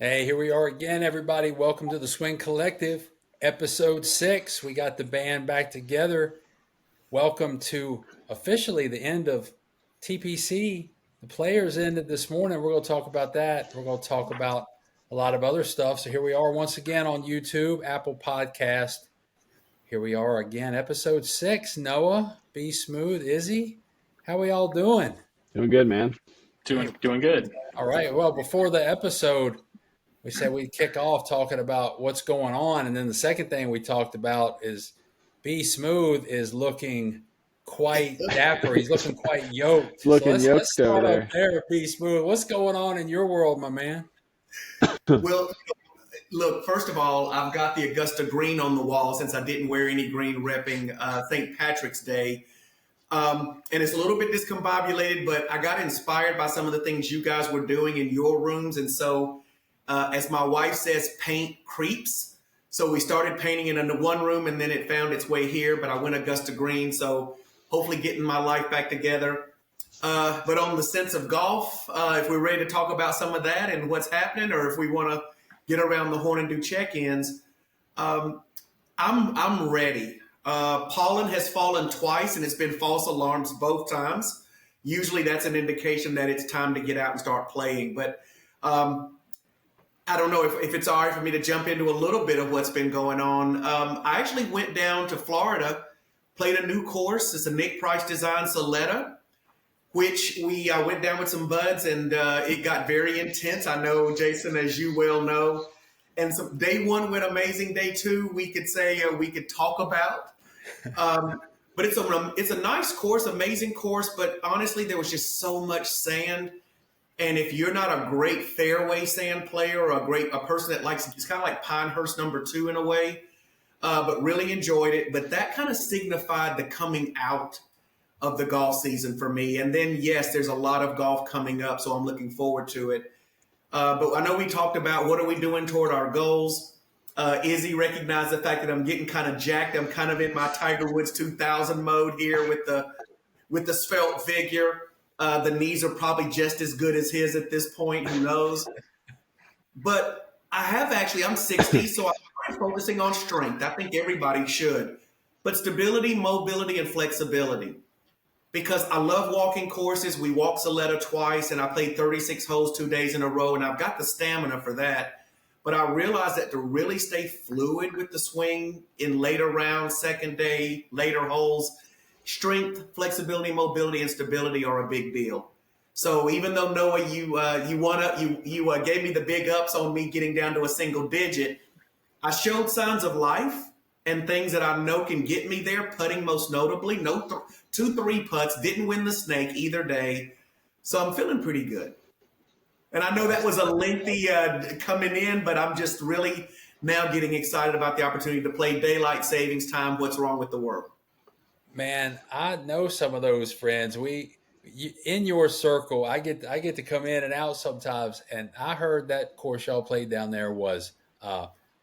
Hey, here we are again, everybody. Welcome to the Swing Collective, episode 6. We got the band back together. Welcome to officially the end of TPC. The players ended this morning. We're going to talk about that. We're going to talk about a lot of other stuff. So here we are once again on YouTube, Apple Podcast. Here we are again, episode 6. Noah, Be Smooth, Izzy, how we all doing? Doing good, man. Doing good. All right. Well, before the episode, we said we'd kick off talking about what's going on. And then the second thing we talked about is Be Smooth is looking quite dapper. He's looking quite yoked. Looking yoked let's start over up there, Be Smooth. What's going on in your world, my man? Well, look, first of all, I've got the Augusta green on the wall since I didn't wear any green repping St. Patrick's Day. And it's a little bit discombobulated, but I got inspired by some of the things you guys were doing in your rooms. And so, as my wife says, paint creeps. So we started painting it in the one room and then it found its way here, but I went Augusta green. So hopefully getting my life back together. But on the sense of golf, if we're ready to talk about some of that and what's happening, or if we want to get around the horn and do check-ins, I'm ready. Pollen has fallen twice and it's been false alarms both times. Usually that's an indication that it's time to get out and start playing. But I don't know if it's all right for me to jump into a little bit of what's been going on. I actually went down to Florida, played a new course. It's a Nick Price design Soletta, which we went down with some buds and it got very intense. I know, Jason, as you well know. And so day one went amazing. Day two, we could say we could talk about. But it's a nice course, amazing course. But honestly, there was just so much sand. And if you're not a great fairway sand player or a person that likes, it's kind of like Pinehurst #2 in a way, but really enjoyed it. But that kind of signified the coming out of the golf season for me. And then, yes, there's a lot of golf coming up, so I'm looking forward to it. But I know we talked about what are we doing toward our goals. Izzy recognized the fact that I'm getting kind of jacked. I'm kind of in my Tiger Woods 2000 mode here with the svelte figure. The knees are probably just as good as his at this point. Who knows? But I'm 60, so I'm focusing on strength. I think everybody should. But stability, mobility, and flexibility. Because I love walking courses. We walked Soletta twice, and I played 36 holes 2 days in a row, and I've got the stamina for that. But I realized that to really stay fluid with the swing in later rounds, second day, later holes, strength, flexibility, mobility, and stability are a big deal. So even though Noah, you gave me the big ups on me getting down to a single digit, I showed signs of life and things that I know can get me there. Putting most notably, 2-3 putts, didn't win the snake either day, so I'm feeling pretty good. And I know that was a lengthy coming in, but I'm just really now getting excited about the opportunity to play daylight savings time. What's wrong with the world? Man, I know some of those friends. In your circle, I get to come in and out sometimes, and I heard that course y'all played down there was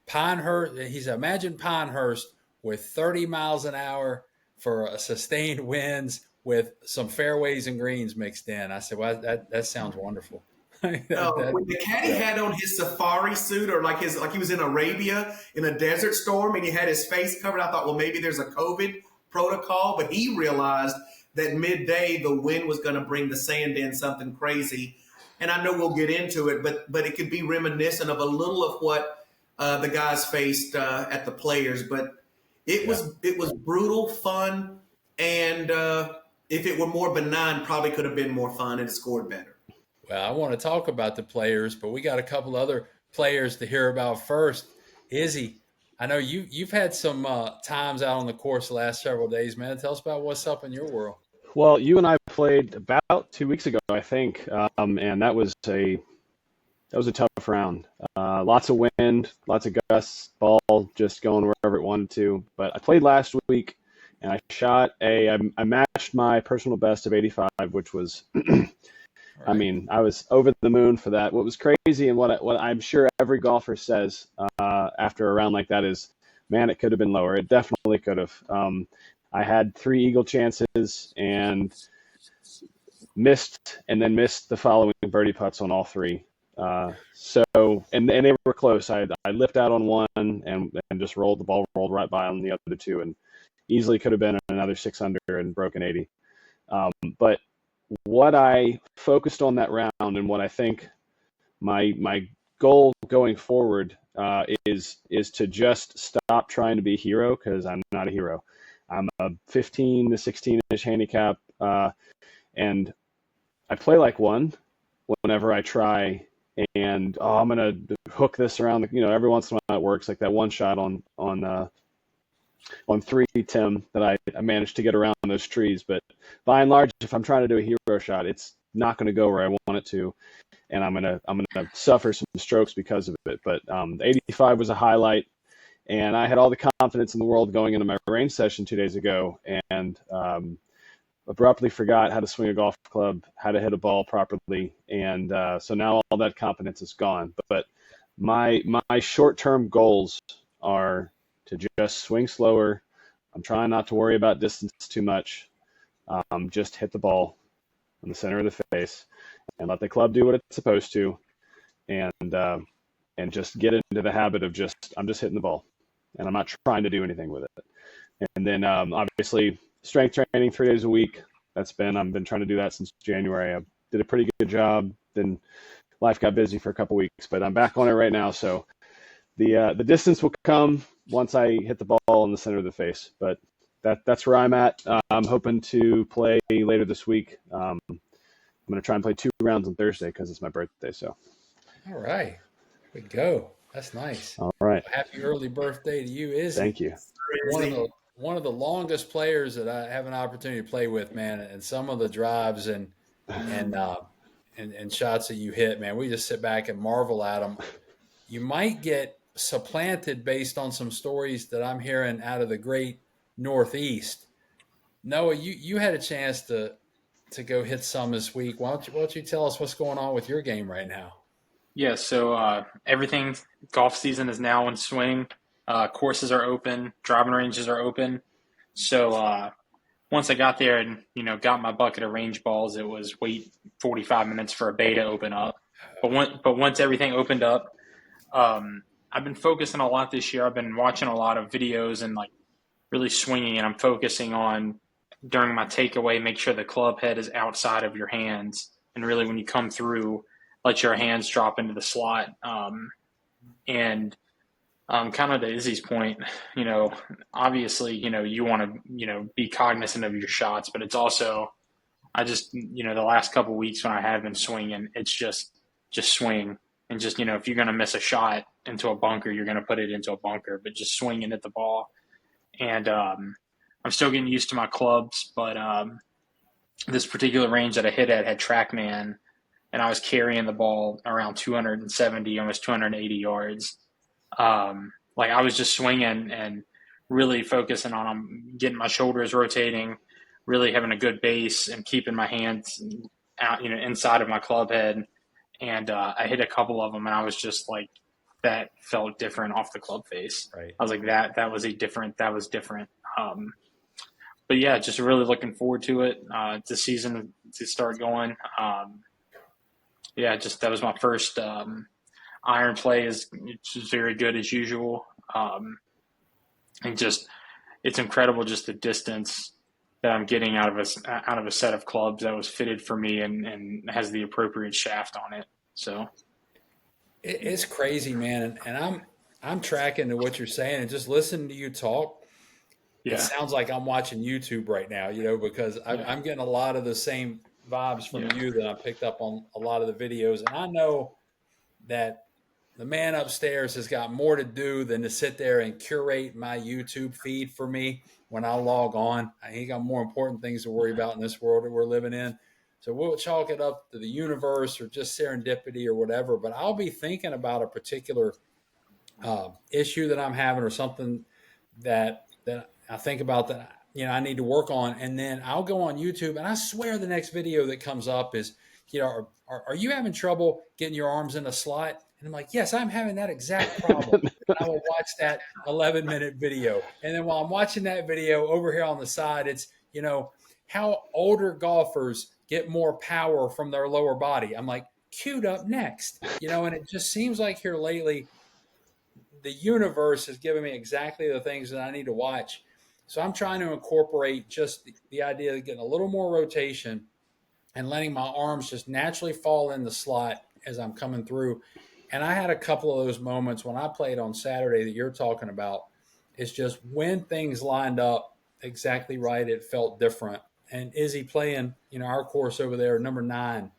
Pinehurst. Imagine Pinehurst with 30 miles an hour for a sustained winds with some fairways and greens mixed in. I said, well, that sounds wonderful. When the caddy had on his safari suit, or like he was in Arabia in a desert storm, and he had his face covered, I thought, well, maybe there's a COVID protocol, but he realized that midday the wind was going to bring the sand in, something crazy. And I know we'll get into it, but it could be reminiscent of a little of what the guys faced at the Players. But it was brutal, fun, and if it were more benign, probably could have been more fun and scored better. Well, I want to talk about the Players, but we got a couple other players to hear about first. Izzy, I know you've had some times out on the course the last several days, man. Tell us about what's up in your world. Well, you and I played about 2 weeks ago, I think, and that was a tough round. Lots of wind, lots of gusts, ball just going wherever it wanted to. But I played last week, and I matched my personal best of 85, which was I mean, I was over the moon for that. What was crazy, and what I'm sure every golfer says after a round like that is, man, it could have been lower. It definitely could have. I had 3 eagle chances and missed the following birdie putts on all 3. So and they were close. I lipped out on one and just rolled the ball, rolled right by on the other two, and easily could have been another 600 and broken 80. But what I focused on that round and what I think my goal going forward is to just stop trying to be a hero, because I'm not a hero. I'm a 15 to 16-ish handicap, and I play like one whenever I try. And I'm gonna hook this around. Every once in a while it works, like that one shot on 3 Tim that I managed to get around those trees. But by and large, if I'm trying to do a hero shot, it's not going to go where I want it to, and I'm gonna suffer some strokes because of it. But the 85 was a highlight, and I had all the confidence in the world going into my range session 2 days ago, and abruptly forgot how to swing a golf club, how to hit a ball properly, and so now all that confidence is gone. But my short-term goals are to just swing slower. I'm trying not to worry about distance too much. Just hit the ball in the center of the face and let the club do what it's supposed to, and just get into the habit of I'm just hitting the ball, and I'm not trying to do anything with it. And then obviously strength training 3 days a week. I've been trying to do that since January. I did a pretty good job. Then life got busy for a couple weeks, but I'm back on it right now. So the distance will come once I hit the ball in the center of the face. But that's where I'm at. I'm hoping to play later this week. I'm going to try and play 2 rounds on Thursday because it's my birthday. So. All right. Here we go. That's nice. All right. Happy early birthday to you, Izzy. Thank you. One of the longest players that I have an opportunity to play with, man, and some of the drives and shots that you hit, man, we just sit back and marvel at them. You might get supplanted based on some stories that I'm hearing out of the great Northeast. Noah, you had a chance to go hit some this week. Why don't you tell us what's going on with your game right now? Yeah, so everything, golf season is now in swing. Courses are open, driving ranges are open. So once I got there and got my bucket of range balls, it was wait 45 minutes for a bay to open up. But once everything opened up, I've been focusing a lot this year. I've been watching a lot of videos and like really swinging, and I'm focusing on during my takeaway, make sure the club head is outside of your hands, and really when you come through, let your hands drop into the slot. And kind of to Izzy's point, obviously, you want to, be cognizant of your shots, but it's also, I just, the last couple of weeks when I have been swinging, it's just swing. And just, if you're going to miss a shot into a bunker, you're going to put it into a bunker, but just swinging at the ball. And I'm still getting used to my clubs, but this particular range that I hit at had TrackMan, and I was carrying the ball around 270, almost 280 yards. Like I was just swinging and really focusing on getting my shoulders rotating, really having a good base and keeping my hands out, inside of my club head. And I hit a couple of them, and I was just like, that felt different off the club face. Right. I was like, that was different. But yeah, just really looking forward to it. The season to start going. That was my first iron play. It's very good as usual. And just it's incredible just the distance that I'm getting out of a set of clubs that was fitted for me and has the appropriate shaft on it. So it's crazy, man. And I'm tracking to what you're saying, and just listening to you talk. yeah, It sounds like I'm watching YouTube right now, because I'm getting a lot of the same vibes from you that I picked up on a lot of the videos. And I know that the man upstairs has got more to do than to sit there and curate my YouTube feed for me when I log on. He got more important things to worry about in this world that we're living in. So we'll chalk it up to the universe or just serendipity or whatever. But I'll be thinking about a particular issue that I'm having or something that I think about that I need to work on, and then I'll go on YouTube, and I swear the next video that comes up is are you having trouble getting your arms in a slot? And I'm like, yes, I'm having that exact problem. I will watch that 11-minute video, and then while I'm watching that video over here on the side, it's how older golfers get more power from their lower body. I'm like, queued up next, and it just seems like here lately, the universe has given me exactly the things that I need to watch. So I'm trying to incorporate just the idea of getting a little more rotation and letting my arms just naturally fall in the slot as I'm coming through. And I had a couple of those moments when I played on Saturday that you're talking about. It's just when things lined up exactly right, it felt different. And Izzy playing, our course over there, number 9,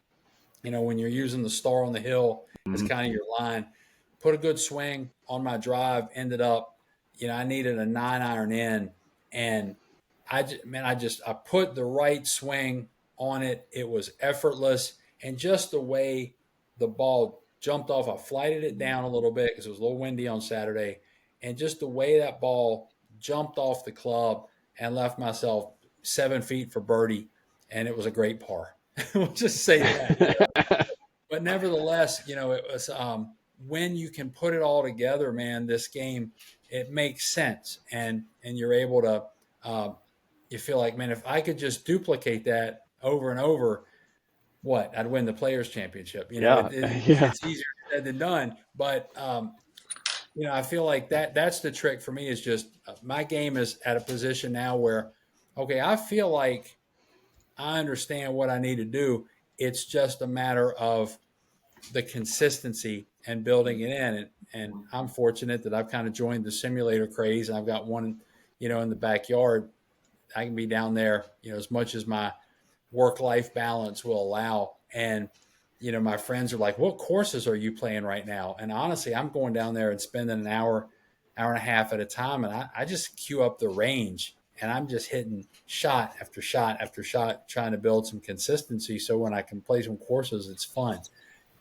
when you're using the star on the hill as Mhm. kind of your line, put a good swing on my drive, ended up, I needed a 9-iron in, and I put the right swing on it. It was effortless, and just the way the ball jumped off, I flighted it down a little bit because it was a little windy on Saturday, and just the way that ball jumped off the club and left myself 7 feet for birdie, and it was a great par. We'll just say that. But nevertheless, it was when you can put it all together, man. This game, it makes sense, and you're able to. You feel like, man, if I could just duplicate that over and over, I'd win the Players Championship. Yeah, yeah. It's easier said than done, but I feel like that's the trick for me. Is just my game is at a position now where, okay, I feel like I understand what I need to do. It's just a matter of the consistency and building it in. And I'm fortunate that I've kind of joined the simulator craze, and I've got one, in the backyard. I can be down there, as much as my work-life balance will allow. And, my friends are like, what courses are you playing right now? And honestly, I'm going down there and spending an hour and a half at a time. And I just queue up the range, and I'm just hitting shot after shot after shot, trying to build some consistency. So when I can play some courses, it's fun.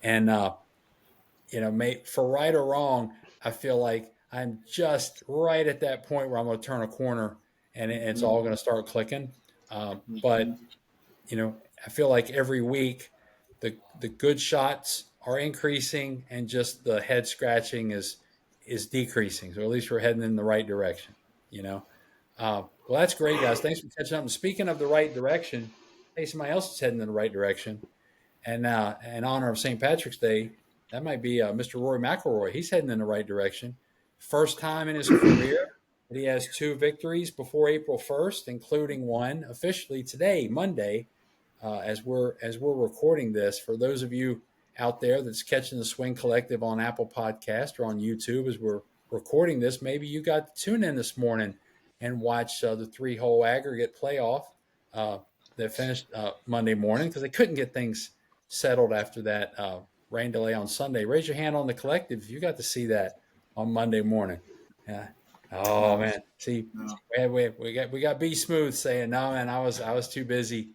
And, for right or wrong, I feel like I'm just right at that point where I'm going to turn a corner and it's all going to start clicking. But, I feel like every week the good shots are increasing and just the head scratching is decreasing. So at least we're heading in the right direction, Well, that's great, guys. Thanks for catching up. And speaking of the right direction, hey, somebody else is heading in the right direction. And in honor of St. Patrick's Day, that might be Mr. Rory McIlroy. He's heading in the right direction. First time in his career that he has 2 victories before April 1st, including one officially today, Monday, as we're recording this. For those of you out there that's catching the Swing Collective on Apple Podcast or on YouTube as we're recording this, maybe you got to tune in this morning and watch the 3-hole aggregate playoff that finished Monday morning because they couldn't get things settled after that rain delay on Sunday. Raise your hand on the collective if you got to see that on Monday morning. Yeah. Oh man, see, we got B Smooth saying, no man, I was too busy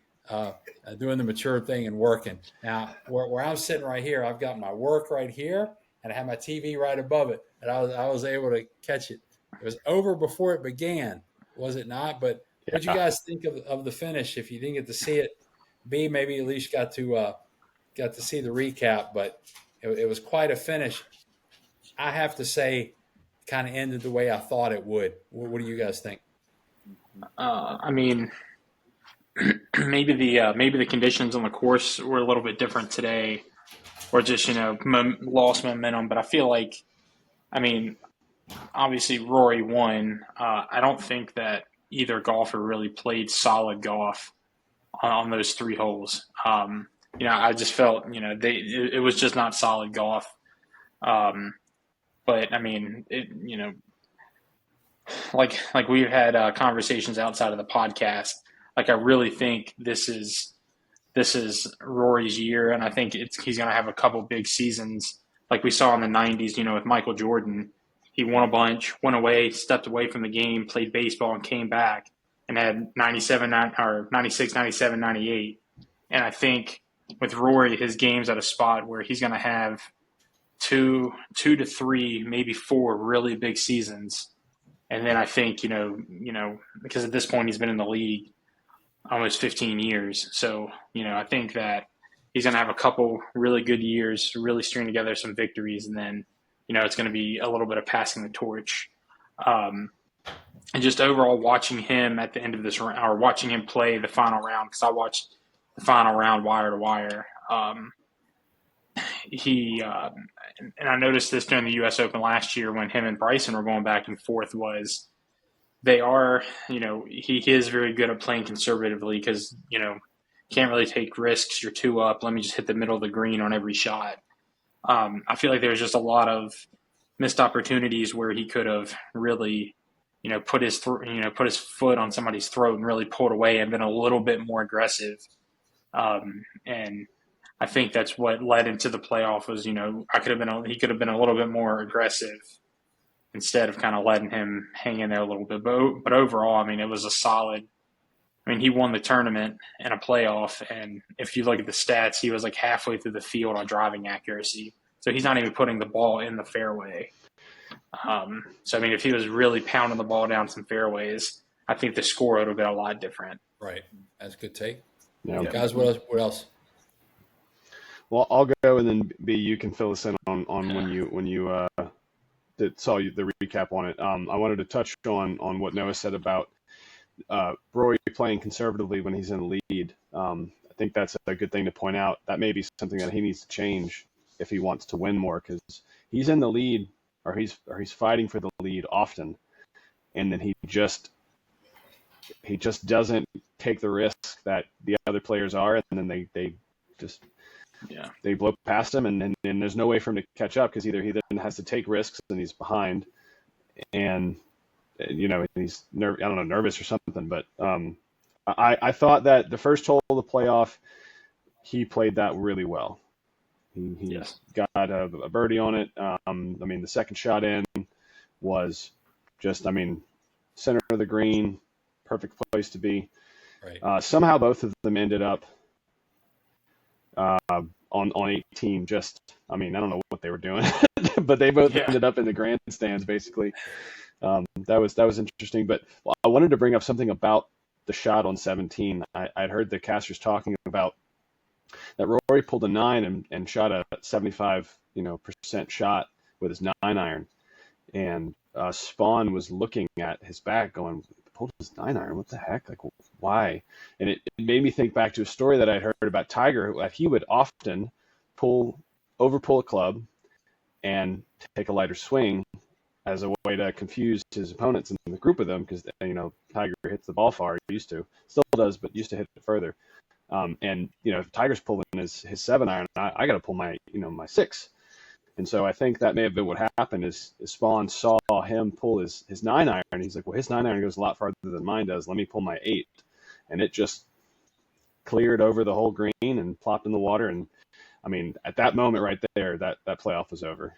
doing the mature thing and working. Now where I'm sitting right here, I've got my work right here, and I have my TV right above it, and I was able to catch it. It was over before it began, was it not? But what'd you guys think of the finish? If you didn't get to see it, B, maybe at least got to see the recap, but it was quite a finish. I have to say, kind of ended the way I thought it would. What do you guys think? I mean, maybe the conditions on the course were a little bit different today, or just lost momentum. But I feel like, obviously Rory won. I don't think that either golfer really played solid golf on those 3 holes. I just felt it was just not solid golf. But like we've had conversations outside of the podcast. Like I really think this is Rory's year, and I think he's going to have a couple big seasons like we saw in the '90s. With Michael Jordan, he won a bunch, went away, stepped away from the game, played baseball, and came back and had 97 or 96, 97, 98. And I think with Rory, his game's at a spot where he's going to have two to 3, maybe 4 really big seasons. And then I think, because at this point he's been in the league almost 15 years. So, I think that he's going to have a couple really good years, really string together some victories. And then, it's going to be a little bit of passing the torch. And just overall watching him at the end of this round, or watching him play the final round, because I watched the final round wire to wire. he and I noticed this during the U.S. Open last year when him and Bryson were going back and forth was they are, he is very good at playing conservatively because, can't really take risks. You're two up. Let me just hit the middle of the green on every shot. I feel like there's just a lot of missed opportunities where he could have really, put his foot on somebody's throat and really pulled away and been a little bit more aggressive. And I think that's what led into the playoff was, he could have been a little bit more aggressive instead of kind of letting him hang in there a little bit. But overall, I mean, it was a solid. I mean, he won the tournament in a playoff, and if you look at the stats, he was like halfway through the field on driving accuracy. So he's not even putting the ball in the fairway. So, I mean, if he was really pounding the ball down some fairways, I think the score would have been a lot different. Right. That's a good take. Yeah. Guys, what else? Well, I'll go, and then B, you can fill us in on when you saw the recap on it. I wanted to touch on what Noah said about Rory playing conservatively when he's in the lead. I think that's a good thing to point out. That may be something that he needs to change if he wants to win more, because he's in the lead or he's fighting for the lead often, and then he just doesn't take the risk that the other players are, and then they blow past him, and there's no way for him to catch up because either he then has to take risks and he's behind, and he's nervous or something. But I thought that the first hole of the playoff, he played that really well. He got a birdie on it. The second shot in was just, center of the green, perfect place to be. Right. Somehow both of them ended up on 18. Just, I don't know what they were doing, but they both ended up in the grandstands basically. That was interesting. But I wanted to bring up something about the shot on 17. I'd heard the casters talking about that Rory pulled a 9 and shot a 75% shot with his 9-iron, and Spawn was looking at his back going, pulled his 9-iron, what the heck, like why? And it made me think back to a story that I'd heard about Tiger, that he would often overpull a club and take a lighter swing as a way to confuse his opponents in the group of them, because Tiger hits the ball far, he used to, still does, but used to hit it further. And if Tiger's pulling his 7-iron, I got to pull my my 6. And so I think that may have been what happened is Spawn saw him pull his 9-iron. He's like, well, his 9-iron goes a lot farther than mine does. Let me pull my 8. And it just cleared over the whole green and plopped in the water. And at that moment right there, that playoff was over.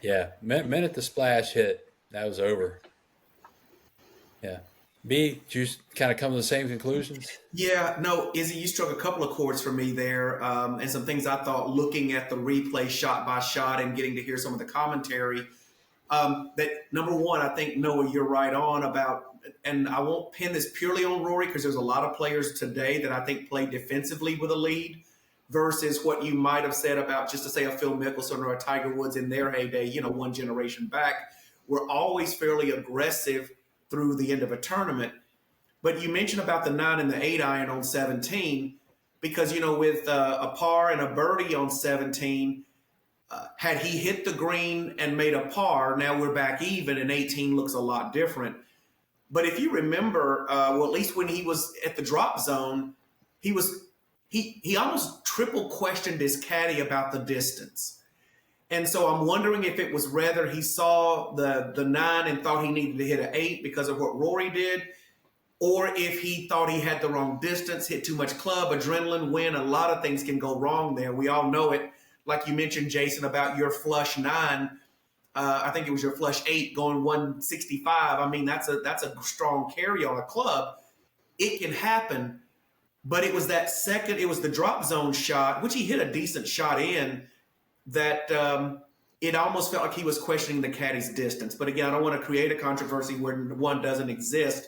Yeah. Minute the splash hit, that was over. Yeah. B, did you kind of come to the same conclusions? Yeah, no, Izzy, you struck a couple of chords for me there, and some things I thought looking at the replay shot by shot and getting to hear some of the commentary. That number one, I think, Noah, you're right on about, and I won't pin this purely on Rory because there's a lot of players today that I think play defensively with a lead versus what you might have said about, just to say, a Phil Mickelson or a Tiger Woods in their heyday, one generation back. We're always fairly aggressive through the end of a tournament. But you mentioned about the 9 and the 8-iron on 17, because, with a par and a birdie on 17, had he hit the green and made a par, now we're back even, and 18 looks a lot different. But if you remember, at least when he was at the drop zone, he almost triple questioned his caddy about the distance. And so I'm wondering if it was whether he saw the 9 and thought he needed to hit an 8 because of what Rory did, or if he thought he had the wrong distance, hit too much club, adrenaline, wind. A lot of things can go wrong there. We all know it. Like you mentioned, Jason, about your flush 9. I think it was your flush 8 going 165. That's a strong carry on a club. It can happen. But it was that second, it was the drop zone shot, which he hit a decent shot in, that it almost felt like he was questioning the caddy's distance. But again, I don't want to create a controversy where one doesn't exist,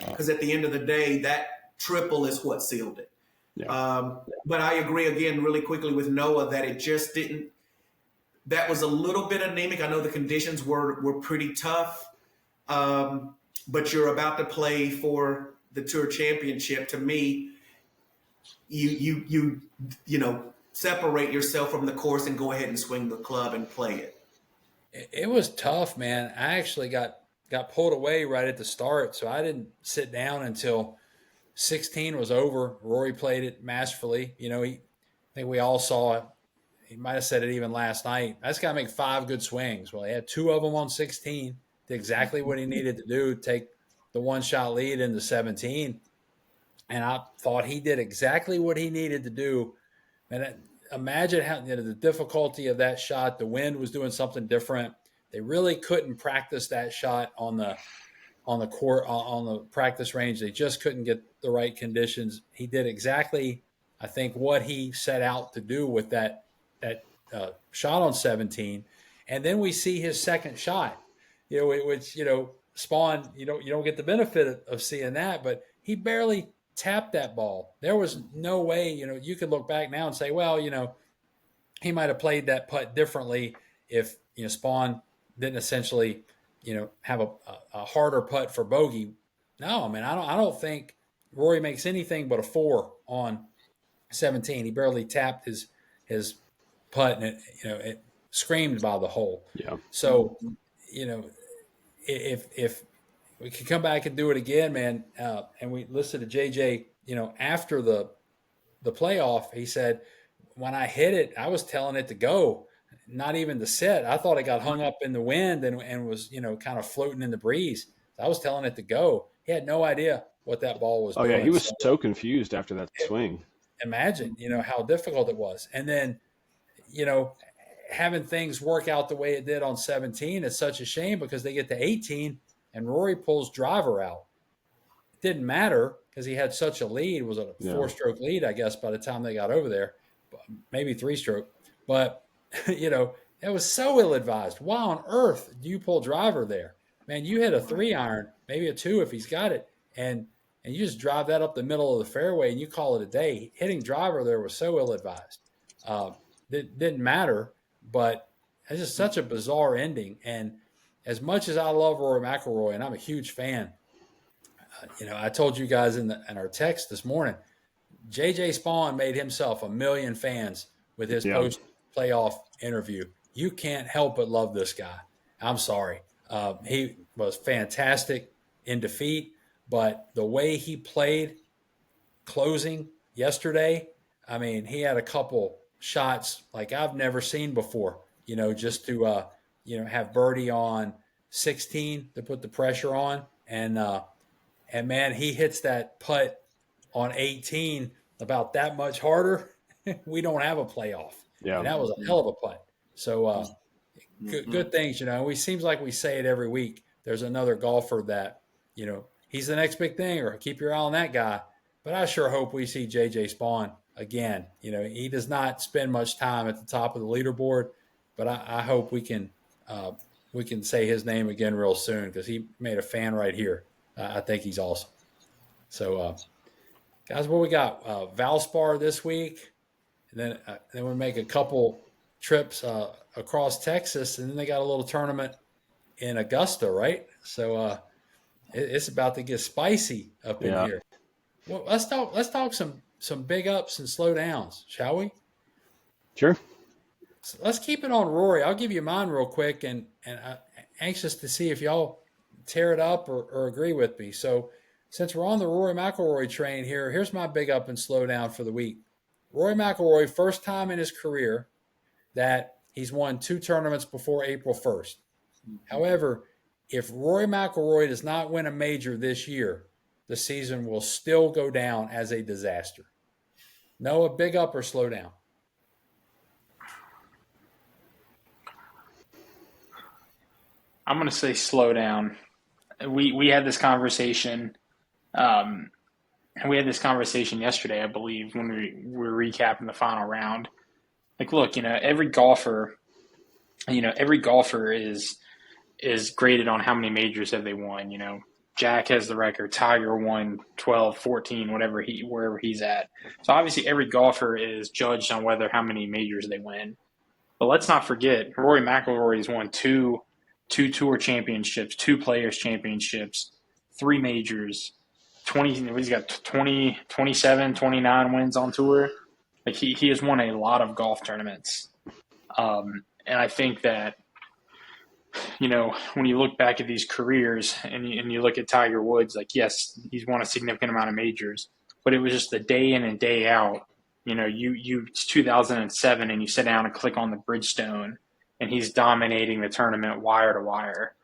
because at the end of the day, that triple is what sealed it. Yeah. But I agree again really quickly with Noah that it just didn't. That was a little bit anemic. I know the conditions were pretty tough, but you're about to play for the Tour Championship. To me, you separate yourself from the course and go ahead and swing the club and play it? It was tough, man. I actually got pulled away right at the start, so I didn't sit down until 16 was over. Rory played it masterfully. I think we all saw it. He might have said it even last night. I just got to make 5 good swings. Well, he had 2 of them on 16. Did exactly what he needed to do, take the one-shot lead into 17. And I thought he did exactly what he needed to do. And imagine how the difficulty of that shot. The wind was doing something different. They really couldn't practice that shot on the court, on the practice range. They just couldn't get the right conditions. He did exactly, I think, what he set out to do with that shot on 17. And then we see his second shot, which Spawn, you don't get the benefit of seeing that, but he barely tapped that ball. There was no way, you could look back now and say, well, he might have played that putt differently if Spawn didn't essentially have a harder putt for bogey. No, man, I don't think Rory makes anything but a 4 on 17. He barely tapped his putt, and it screamed by the hole. Yeah. So if we could come back and do it again, man, and we listened to JJ, after the playoff, he said, when I hit it, I was telling it to go, not even to sit. I thought it got hung up in the wind and was, kind of floating in the breeze. I was telling it to go. He had no idea what that ball was doing. Oh, yeah, he was so confused after that swing. Imagine, how difficult it was. And then, having things work out the way it did on 17, it's such a shame because they get to 18 and Rory pulls driver out. It didn't matter because he had such a lead. It was a 4-stroke lead, I guess, by the time they got over there. Maybe 3-stroke. But, it was so ill-advised. Why on earth do you pull driver there? Man, you hit a 3-iron, maybe a 2 if he's got it, and you just drive that up the middle of the fairway and you call it a day. Hitting driver there was so ill-advised. It didn't matter, but it's just such a bizarre ending. And as much as I love Rory McIlroy, and I'm a huge fan, I told you guys in our text this morning, JJ Spawn made himself a million fans with his post-playoff interview. You can't help but love this guy. I'm sorry. He was fantastic in defeat, but the way he played closing yesterday, I mean, he had a couple shots like I've never seen before, just to, have Birdie on 16 to put the pressure on. And man, he hits that putt on 18 about that much harder. We don't have a playoff. Yeah. And that was a hell of a putt. So good things, we seems like we say it every week. There's another golfer that, he's the next big thing, or keep your eye on that guy. But I sure hope we see JJ Spawn again. He does not spend much time at the top of the leaderboard, but I hope we can say his name again real soon because he made a fan right here. I think he's awesome. So, guys, what we got? Valspar this week, and then we make a couple trips across Texas, and then they got a little tournament in Augusta, right? So it's about to get spicy up in here. Well, let's talk some big ups and slow downs, shall we? Sure. So let's keep it on Rory. I'll give you mine real quick, and I'm anxious to see if y'all tear it up or agree with me. So since we're on the Rory McIlroy train here, here's my big up and slow down for the week. Rory McIlroy, first time in his career that he's won 2 tournaments before April 1st. However, if Rory McIlroy does not win a major this year, the season will still go down as a disaster. Noah, big up or slow down? I'm going to say slow down. We had this conversation, and we had this conversation yesterday, I believe, when we were recapping the final round. Like, look, every golfer is graded on how many majors have they won. Jack has the record. Tiger won 12, 14, wherever he's at. So obviously every golfer is judged on how many majors they win. But let's not forget, Rory McIlroy has won two tour championships, 2 players championships, 3 majors, 20, he's got 20, 27, 29 wins on tour. Like he has won a lot of golf tournaments. And I think that, when you look back at these careers and you look at Tiger Woods, like, yes, he's won a significant amount of majors, but it was just the day in and day out. It's 2007 and you sit down and click on the Bridgestone and he's dominating the tournament wire to wire.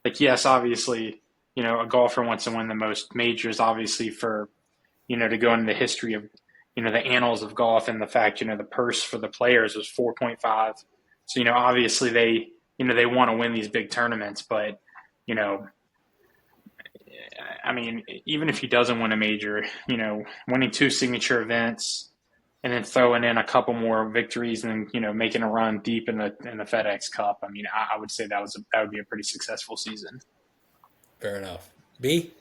Like, yes, obviously, a golfer wants to win the most majors, obviously, for, to go into the history of, the annals of golf, and the fact, the purse for the players was 4.5. So, obviously they want to win these big tournaments, but, I mean, even if he doesn't win a major, winning 2 signature events and then throwing in a couple more victories and, making a run deep in the FedEx Cup, I mean, I would say that would be a pretty successful season. Fair enough. B?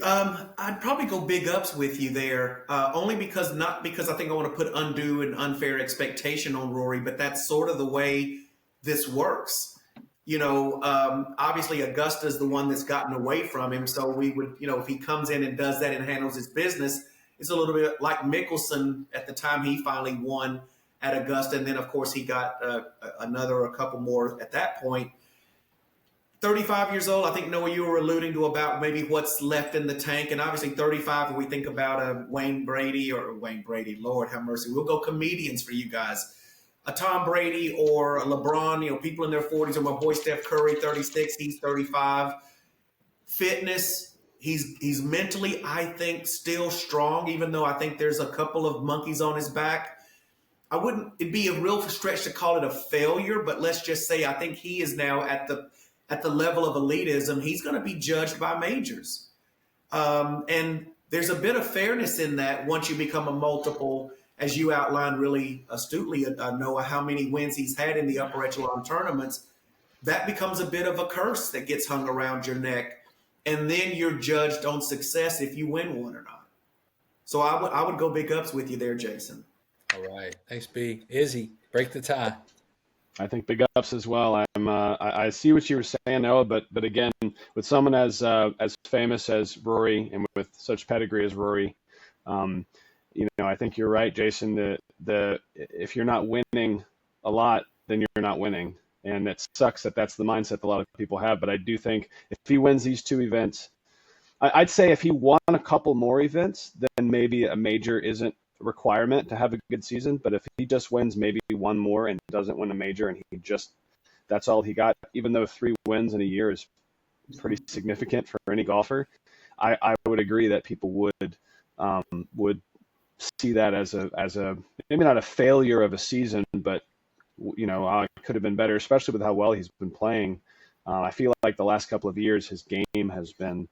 I'd probably go big ups with you there, only not because I think I want to put undue and unfair expectation on Rory, but that's sort of the way this works. Obviously Augusta is the one that's gotten away from him, so we would, if he comes in and does that and handles his business, it's a little bit like Mickelson at the time he finally won at Augusta, and then of course he got a couple more at that point. 35 years old, I think, Noah, you were alluding to about maybe what's left in the tank. And obviously 35, when we think about a Wayne Brady, Lord have mercy. We'll go comedians for you guys. A Tom Brady or a LeBron, people in their 40s, or my boy Steph Curry, 36, he's 35. Fitness, he's mentally, I think, still strong, even though I think there's a couple of monkeys on his back. It'd be a real stretch to call it a failure, but let's just say I think he is now at the level of elitism. He's going to be judged by majors. And there's a bit of fairness in that once you become a multiple, as you outlined really astutely, Noah, how many wins he's had in the upper echelon tournaments, that becomes a bit of a curse that gets hung around your neck. And then you're judged on success if you win one or not. So I would go big ups with you there, Jason. All right. Thanks, B. Izzy, break the tie. I think big ups as well. I see what you were saying, Noah, but again, with someone as famous as Rory and with such pedigree as Rory, I think you're right, Jason. If you're not winning a lot, then you're not winning, and it sucks that that's the mindset a lot of people have. But I do think if he wins these 2 events, I'd say if he won a couple more events, then maybe a major isn't requirement to have a good season. But if he just wins maybe one more and doesn't win a major, and that's all he got, even though 3 wins in a year is pretty significant for any golfer, I would agree that people would see that as a maybe not a failure of a season, but it could have been better, especially with how well he's been playing. I feel like the last couple of years his game has been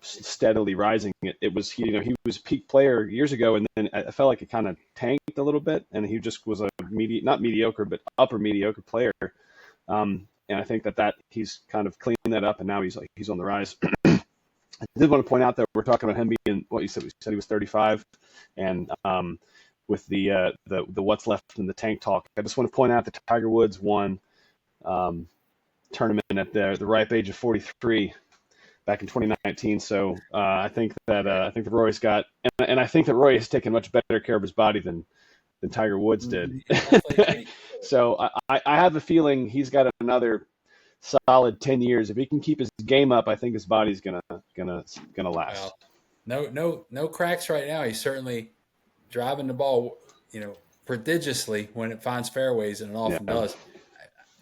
steadily rising. It was he was a peak player years ago, and then I felt like it kind of tanked a little bit, and he just was a not mediocre, but upper mediocre player. And I think that he's kind of cleaned that up, and now he's on the rise. I did want to point out that we're talking about him being what you said. We said he was 35, and with the what's left in the tank talk, I just want to point out that Tiger Woods won tournament at the ripe age of 43. Back in 2019, so I think that Rory's got, and I think that Rory has taken much better care of his body than Tiger Woods did. So I have a feeling he's got another solid 10 years. If he can keep his game up, I think his body's gonna last. Well, no cracks right now. He's certainly driving the ball, prodigiously when it finds fairways, and it often does.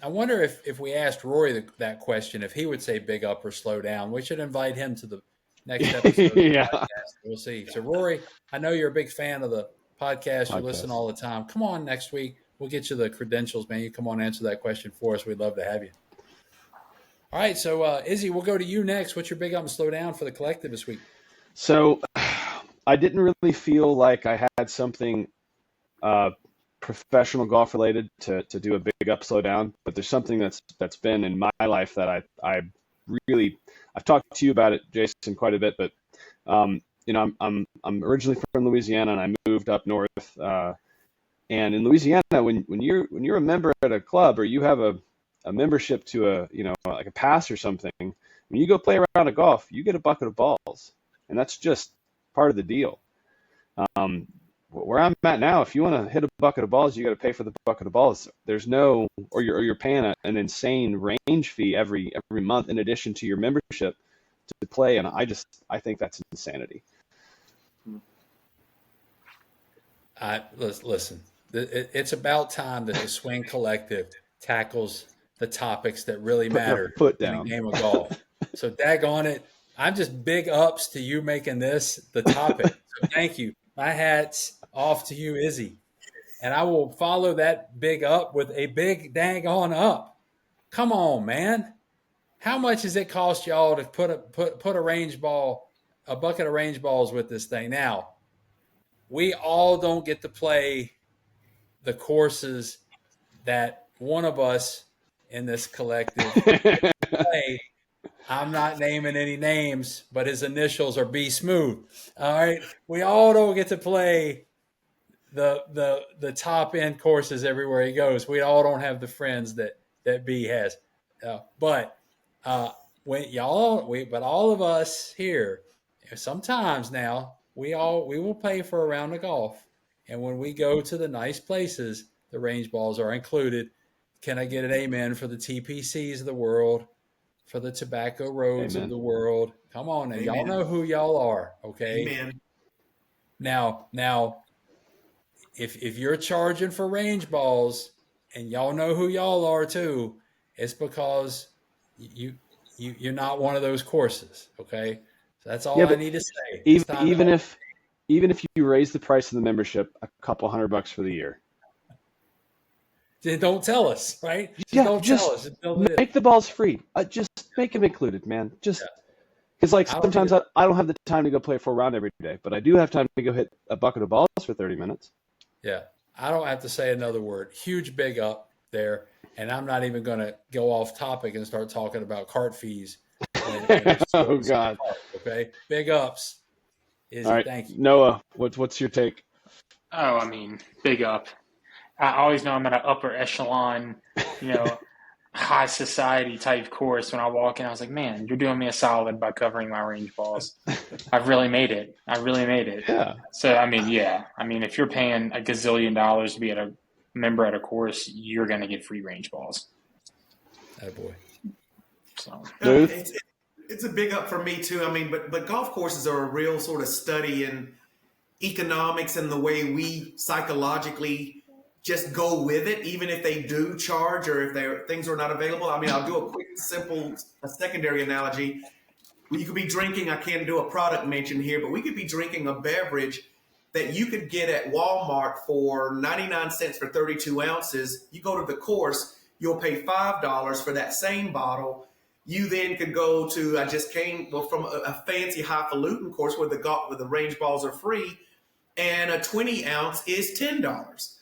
I wonder if we asked Rory that question, if he would say big up or slow down. We should invite him to the next episode of the podcast. We'll see. So, Rory, I know you're a big fan of the podcast. You listen all the time. Come on next week. We'll get you the credentials, man. You come on and answer that question for us. We'd love to have you. All right. So, Izzy, we'll go to you next. What's your big up and slow down for the collective this week? So, I didn't really feel like I had something professional golf related to do a big up, slow down, but there's something that's been in my life that I've talked to you about it, Jason, quite a bit, but I'm originally from Louisiana, and I moved up north, and in Louisiana, when you're a member at a club, or you have a membership to like a pass or something, when you go play around a golf, you get a bucket of balls, and that's just part of the deal. where I'm at now, if you want to hit a bucket of balls, you got to pay for the bucket of balls. There's no, or you're paying an insane range fee every month in addition to your membership to play. And I think that's insanity. Listen. It's about time that the Swing Collective tackles the topics that really matter Foot in a down. game of golf. So daggone it, I'm just big ups to you making this the topic. So thank you. My hat's off to you, Izzy. And I will follow that big up with a big daggone up. Come on, man. How much does it cost y'all to put a range ball, a bucket of range balls with this thing? Now, we all don't get to play the courses that one of us in this collective play. I'm not naming any names, but his initials are B Smooth. All right. We all don't get to play the top end courses everywhere he goes. We all don't have the friends that B has. But when all of us here, sometimes now we will pay for a round of golf. And when we go to the nice places, the range balls are included. Can I get an amen for the TPCs of the world, for the Tobacco Roads Amen. of the world? Come on now. Amen. Y'all know who y'all are, okay? Amen. Now, if you're charging for range balls, and y'all know who y'all are too, it's because you're not one of those courses, okay? So that's all I need to say. Even if you raise the price of the membership a couple $100 for the year, don't tell us, right? tell us. Make the balls free. Just make them included, man. Just because, sometimes I don't have the time to go play a full round every day, but I do have time to go hit a bucket of balls for 30 minutes. Yeah, I don't have to say another word. Huge big up there, and I'm not even going to go off topic and start talking about cart fees. Oh God. Okay, big ups. Izzy, all right, thank you. Noah, what's your take? Oh, I mean, big up. I always know I'm at an upper echelon, high society type course. When I walk in, I was like, man, you're doing me a solid by covering my range balls. I've really made it. Yeah. So, I mean, if you're paying a gazillion dollars to be a member at a course, you're going to get free range balls. Oh boy. So it's a big up for me too. I mean, but golf courses are a real sort of study in economics and the way we psychologically just go with it, even if they do charge or if things are not available. I mean, I'll do a quick, simple, secondary analogy. You could be drinking, I can't do a product mention here, but we could be drinking a beverage that you could get at Walmart for 99 cents for 32 ounces. You go to the course, you'll pay $5 for that same bottle. You then could go to, I just came from a fancy highfalutin course where the range balls are free, and a 20 ounce is $10.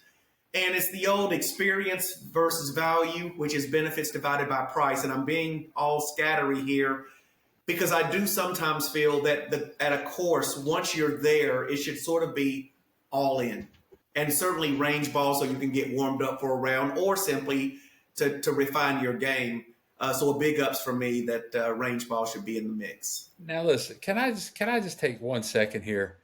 And it's the old experience versus value, which is benefits divided by price. And I'm being all scattery here because I do sometimes feel that at a course, once you're there, it should sort of be all in. And certainly range balls so you can get warmed up for a round or simply to refine your game. So a big ups for me that range ball should be in the mix. Now listen, can I just take 1 second here?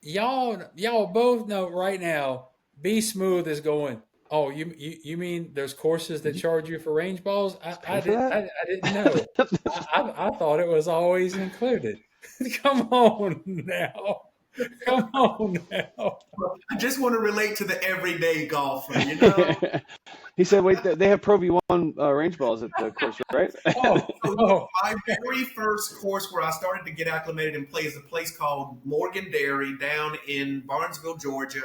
Y'all both know right now, Be Smooth is going, oh, you mean there's courses that charge you for range balls? I didn't know. I thought it was always included. Come on now. Come on now. I just want to relate to the everyday golfer, you know? He said, wait, they have Pro V1 range balls at the course, right? My very first course where I started to get acclimated and play is a place called Morgan Dairy down in Barnesville, Georgia.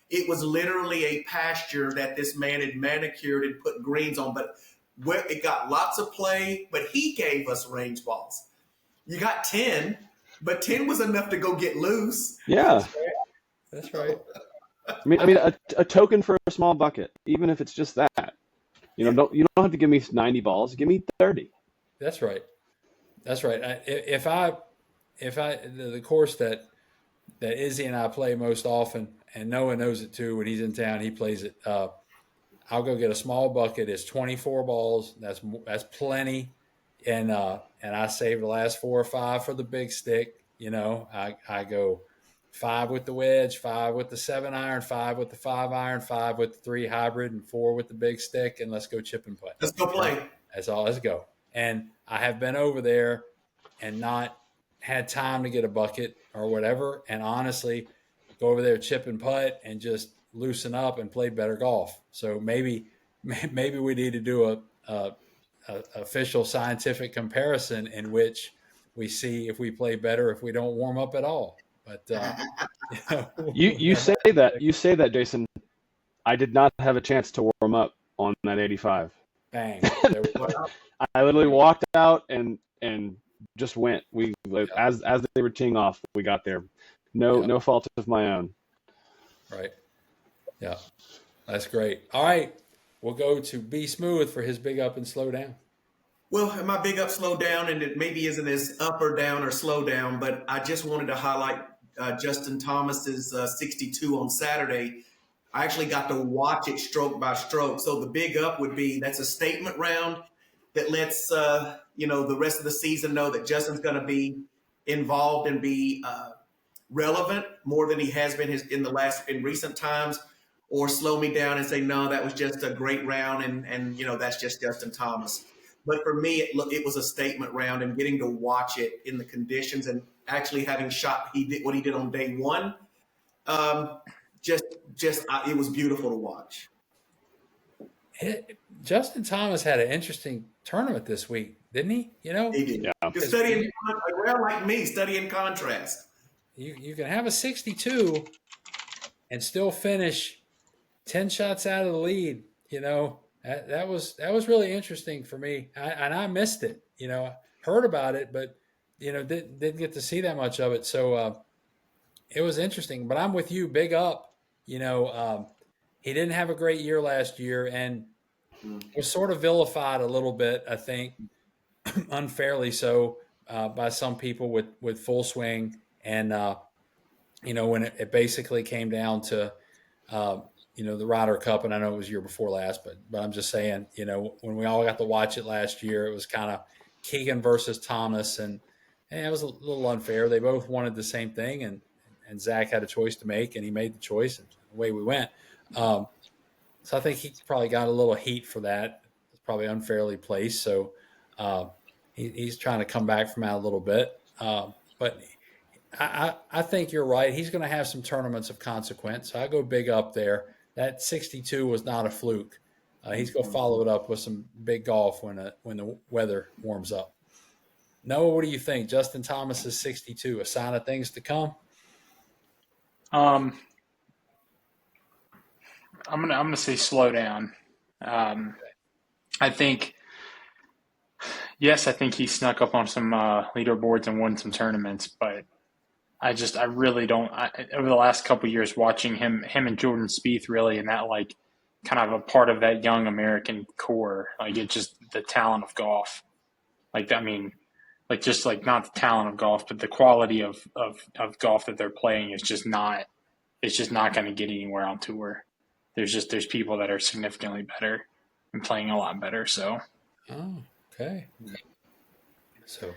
It was literally a pasture that this man had manicured and put greens on, but it got lots of play, but he gave us range balls. You got 10, but 10 was enough to go get loose. Yeah. That's right. I mean, a token for a small bucket, even if it's just that. You don't have to give me 90 balls. Give me 30. That's right. That's right. The course that Izzy and I play most often, and Noah knows it too. When he's in town, he plays it. I'll go get a small bucket. It's 24 balls. That's plenty. And I save the last 4 or 5 for the big stick. I go 5 with the wedge, 5 with the 7-iron, 5 with the 5-iron, 5 with the 3 hybrid, and 4 with the big stick, and let's go chip and putt. Let's go play. That's all. Let's go. And I have been over there and not had time to get a bucket or whatever, and honestly, go over there, chip and putt, and just loosen up and play better golf. So maybe we need to do a official scientific comparison in which we see if we play better if we don't warm up at all. But you say that, Jason. I did not have a chance to warm up on that 85. Bang! I literally walked out and just went. As they were teeing off, we got there. No fault of my own. Right. Yeah, that's great. All right, we'll go to B Smooth for his big up and slow down. Well, my big up, slow down, and it maybe isn't as up or down or slow down, but I just wanted to highlight Justin Thomas's 62 on Saturday. I actually got to watch it stroke by stroke. So the big up would be that's a statement round that lets the rest of the season know that Justin's going to be involved and be relevant more than he has been in recent times, or slow me down and say, no, that was just a great round and that's just Justin Thomas. But for me, it was a statement round, and getting to watch it in the conditions and actually having shot what he did on day one, it was beautiful to watch. Justin Thomas had an interesting tournament this week, didn't he? He did. Yeah. Studying, like me, studying contrast. You can have a 62 and still finish 10 shots out of the lead. That was really interesting for me. I missed it. Heard about it, but didn't get to see that much of it. So it was interesting. But I'm with you. Big up. He didn't have a great year last year, and was sort of vilified a little bit, I think, unfairly so, by some people with full swing. And when it basically came down to the Ryder Cup, and I know it was year before last, but I'm just saying, when we all got to watch it last year, it was kind of Keegan versus Thomas, and it was a little unfair. They both wanted the same thing, and Zach had a choice to make, and he made the choice, and away we went. So I think he probably got a little heat for that. It's probably unfairly placed. So he's trying to come back from that a little bit. But I think you're right. He's going to have some tournaments of consequence. So I go big up there. That 62 was not a fluke. He's going to follow it up with some big golf when the weather warms up. Noah, what do you think? Justin Thomas's 62, a sign of things to come? I'm gonna say slow down. I think he snuck up on some leaderboards and won some tournaments, but I really don't. Over the last couple of years, watching him and Jordan Spieth really in that kind of a part of that young American core, it's just the talent of golf. Not the talent of golf, but the quality of golf that they're playing is just not. It's just not going to get anywhere on tour. There's people that are significantly better and playing a lot better. So. Oh, okay. So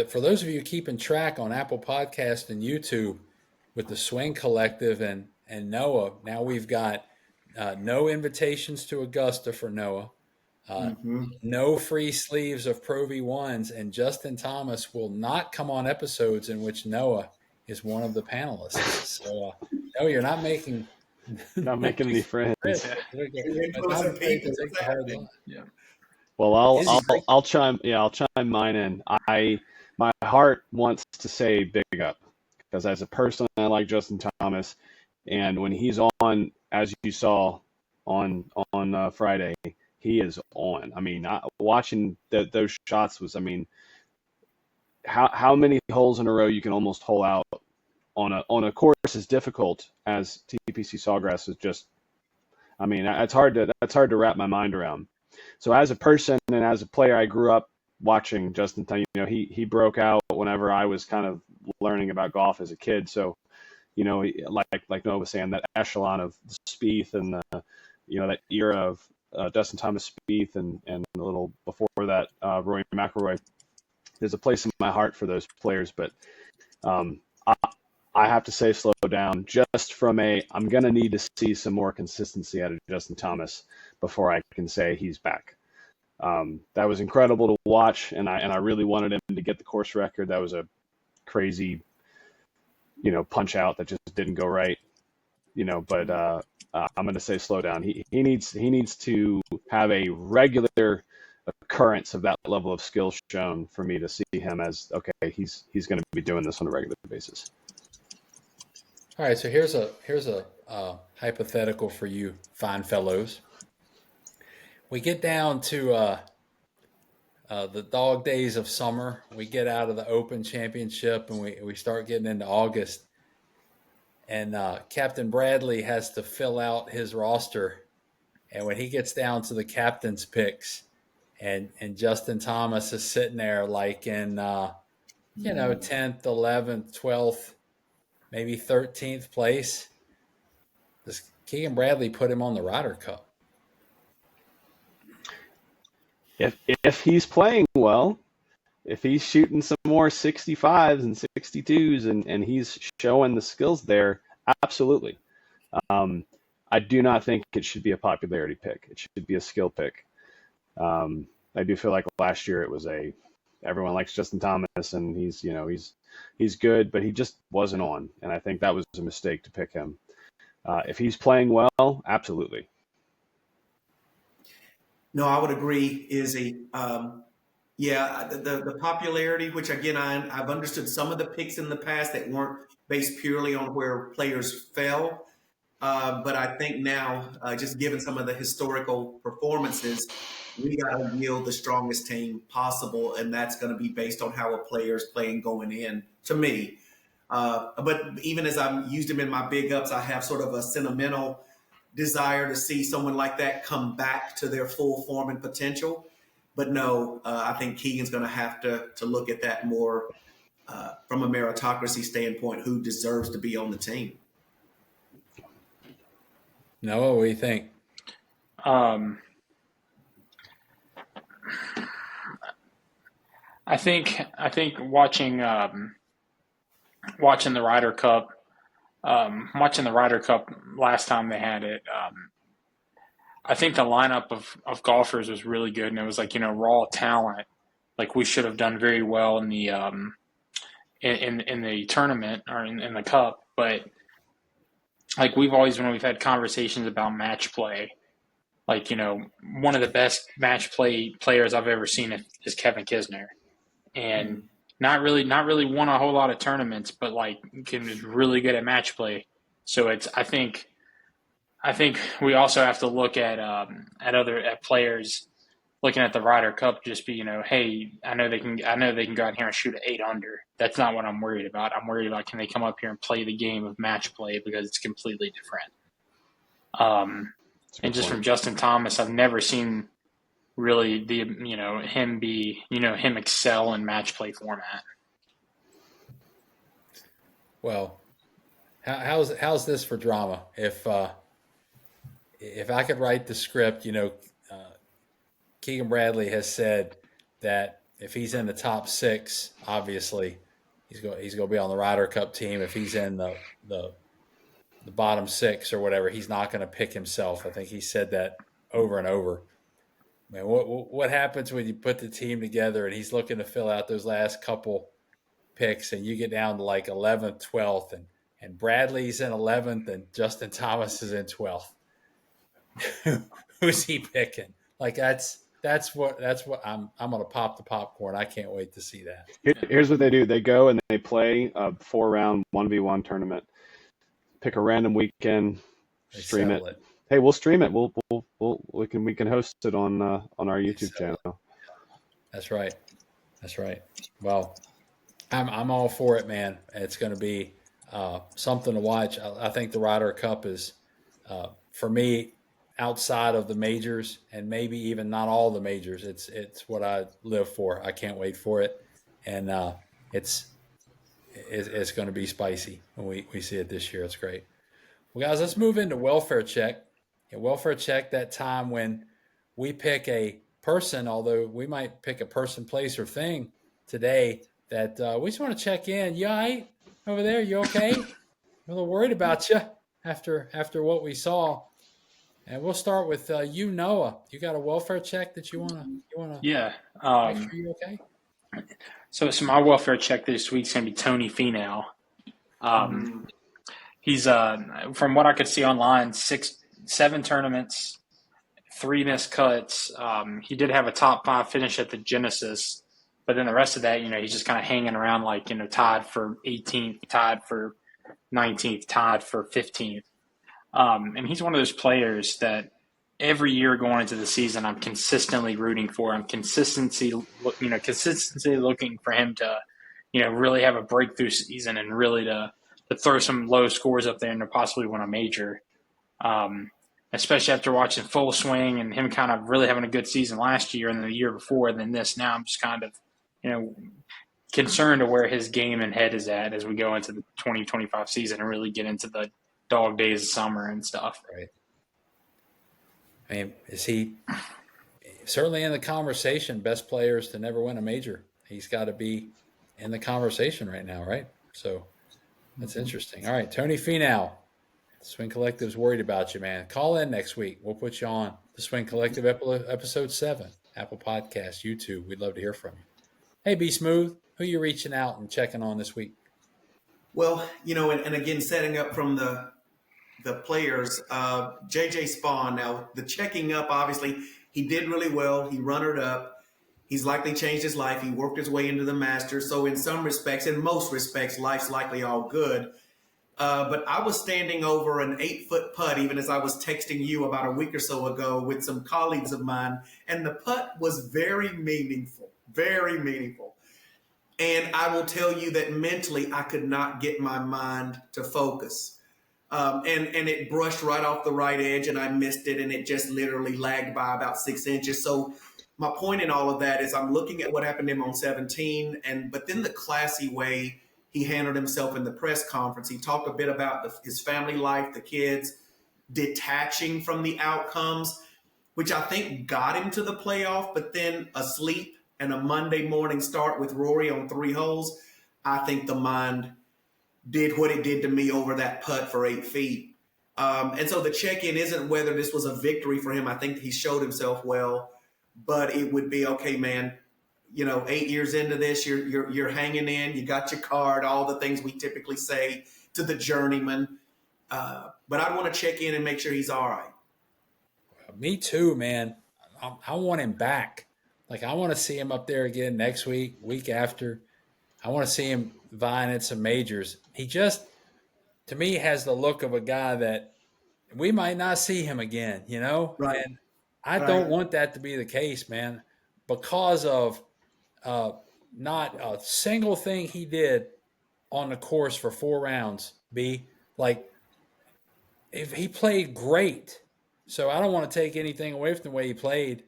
for those of you keeping track on Apple Podcast and YouTube with the Swing Collective and Noah, now we've got no invitations to Augusta for Noah, no free sleeves of Pro V1s, and Justin Thomas will not come on episodes in which Noah is one of the panelists. So no, you're not making any friends. Yeah. Well, I'll chime mine in. My heart wants to say big up because as a person, I like Justin Thomas, and when he's on, as you saw on Friday, he is on. I mean, watching those shots was, how many holes in a row you can almost hole out on a course as difficult as TPC Sawgrass is just. It's hard to wrap my mind around. So as a person and as a player, I grew up watching Justin. He broke out whenever I was kind of learning about golf as a kid. So, like Noah was saying, that echelon of Spieth and that era of Dustin Thomas, Spieth, and a little before that, Rory McIlroy. There's a place in my heart for those players, but I have to say slow down just from I'm going to need to see some more consistency out of Justin Thomas before I can say he's back. That was incredible to watch, and I really wanted him to get the course record. That was a crazy, punch out that just didn't go right, but I'm going to say slow down. He needs to have a regular occurrence of that level of skill shown for me to see him as, okay, he's going to be doing this on a regular basis. All right, so here's a hypothetical for you fine fellows. We get down to the dog days of summer. We get out of the Open Championship and we start getting into August. And Captain Bradley has to fill out his roster. And when he gets down to the captain's picks and Justin Thomas is sitting there like in, 10th, 11th, 12th, maybe 13th place, does Keegan Bradley put him on the Ryder Cup? If he's playing well, if he's shooting some more 65s and 62s and he's showing the skills there, absolutely. I do not think it should be a popularity pick. It should be a skill pick. I do feel like last year it was everyone likes Justin Thomas and he's good, but he just wasn't on. And I think that was a mistake to pick him. If he's playing well, absolutely. No, I would agree, Izzy. Yeah, the popularity, which again, I've understood some of the picks in the past that weren't based purely on where players fell. But I think now, just given some of the historical performances, we got to yield the strongest team possible, and that's going to be based on how a player's playing going in, to me. But even as I've used him in my big ups, I have sort of a sentimental desire to see someone like that come back to their full form and potential. But no, I think Keegan's going to have to look at that more from a meritocracy standpoint, who deserves to be on the team. Noah, what do you think? I think watching the Ryder Cup, last time they had it, I think the lineup of golfers was really good, and it was like, raw talent. Like, we should have done very well in the in the tournament or in the cup, but like when we've had conversations about match play, like, one of the best match players I've ever seen is Kevin Kisner, and not really won a whole lot of tournaments, but like is really good at match play. So I think we also have to look at players looking at the Ryder Cup, just be, hey, I know they can go out here and shoot an 8 under. That's not what I'm worried about. I'm worried about, can they come up here and play the game of match play, because it's completely different. And just from Justin Thomas, I've never seen really him excel in match play format. Well, how's this for drama? If I could write the script, Keegan Bradley has said that if he's in the top 6, obviously he's going to be on the Ryder Cup team. If he's in the bottom 6 or whatever, he's not going to pick himself. I think he said that over and over. Man, what happens when you put the team together and he's looking to fill out those last couple picks, and you get down to like 11th, 12th, and Bradley's in 11th and Justin Thomas is in 12th? Who's he picking? Like, that's what I'm going to pop the popcorn. I can't wait to see that. Here's what they do. They go and they play a 4-round 1v1 tournament. Pick a random weekend, stream it. Hey, we'll stream it. We can host it on our YouTube channel. That's right. Well, I'm all for it, man. It's going to be something to watch. I think the Ryder Cup is, for me, outside of the majors, and maybe even not all the majors, it's what I live for. I can't wait for it, and it's going to be spicy when we see it this year. It's great. Well, guys, let's move into welfare check. And welfare check, that time when we pick a person, although we might pick a person, place, or thing today, that we just want to check in. You all right? over there? You okay? I'm a little worried about you after what we saw. And we'll start with you, Noah. You got a welfare check that you wanna Yeah. make sure you're okay? So my welfare check this week's gonna be Tony Finau. Mm. He's from what I could see online, 7 tournaments, 3 missed cuts. He did have a top 5 finish at the Genesis, but then the rest of that, he's just kind of hanging around like tied for 18th, tied for 19th, tied for 15th. And he's one of those players that every year going into the season, I'm consistently rooting for. I'm consistency looking for him to, really have a breakthrough season and really to throw some low scores up there and to possibly win a major. Especially after watching Full Swing and him kind of really having a good season last year and then the year before, and then this. Now I'm just kind of, concerned of where his game and head is at as we go into the 2025 season and really get into the dog days of summer and stuff. Right. I mean, is he certainly in the conversation? Best players to never win a major. He's got to be in the conversation right now, right? So that's interesting. All right, Tony Finau, Swing Collective's worried about you, man. Call in next week. We'll put you on the Swing Collective episode 7, Apple Podcasts, YouTube. We'd love to hear from you. Hey, Be Smooth, who you reaching out and checking on this week? Well, and again, setting up from the players, JJ Spawn. Now, the checking up, obviously, he did really well. He runnered up. He's likely changed his life. He worked his way into the Masters. So in some respects, in most respects, life's likely all good. But I was standing over an 8-foot putt, even as I was texting you about a week or so ago with some colleagues of mine. And the putt was very meaningful, very meaningful. And I will tell you that mentally, I could not get my mind to focus. And it brushed right off the right edge, and I missed it, and it just literally lagged by about 6 inches. So my point in all of that is I'm looking at what happened to him on 17, but then the classy way he handled himself in the press conference. He talked a bit about his family life, the kids, detaching from the outcomes, which I think got him to the playoff, but then a sleep and a Monday morning start with Rory on 3 holes, I think the mind did what it did to me over that putt for 8 feet. And so the check-in isn't whether this was a victory for him. I think he showed himself well, but it would be, okay, man, 8 years into this, you're hanging in, you got your card, all the things we typically say to the journeyman. But I want to check in and make sure he's all right. Me too, man. I want him back. Like, I want to see him up there again next week, week after. I want to see him vying at some majors. He just, to me, has the look of a guy that we might not see him again, Right. And I don't want that to be the case, man, because of not a single thing he did on the course for 4 rounds. If he played great, so I don't want to take anything away from the way he played,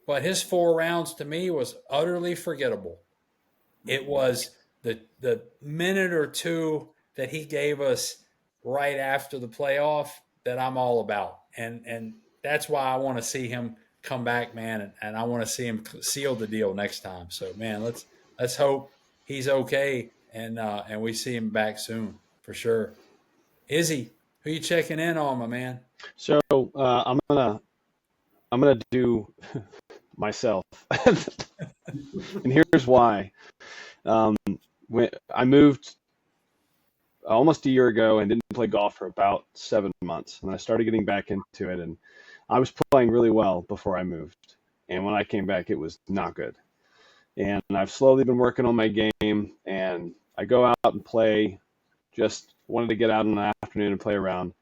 but his 4 rounds to me was utterly forgettable. It was the minute or two that he gave us right after the playoff that I'm all about. And that's why I want to see him come back, man, and I want to see him seal the deal next time. So, man, let's hope he's okay and we see him back soon for sure. Izzy, who you checking in on, my man? So I'm gonna do myself, and here's why. When I moved almost a year ago and didn't play golf for about 7 months, and I started getting back into it, and I was playing really well before I moved, and when I came back, it was not good. And I've slowly been working on my game, and I go out and play. Just wanted to get out in the afternoon and play around,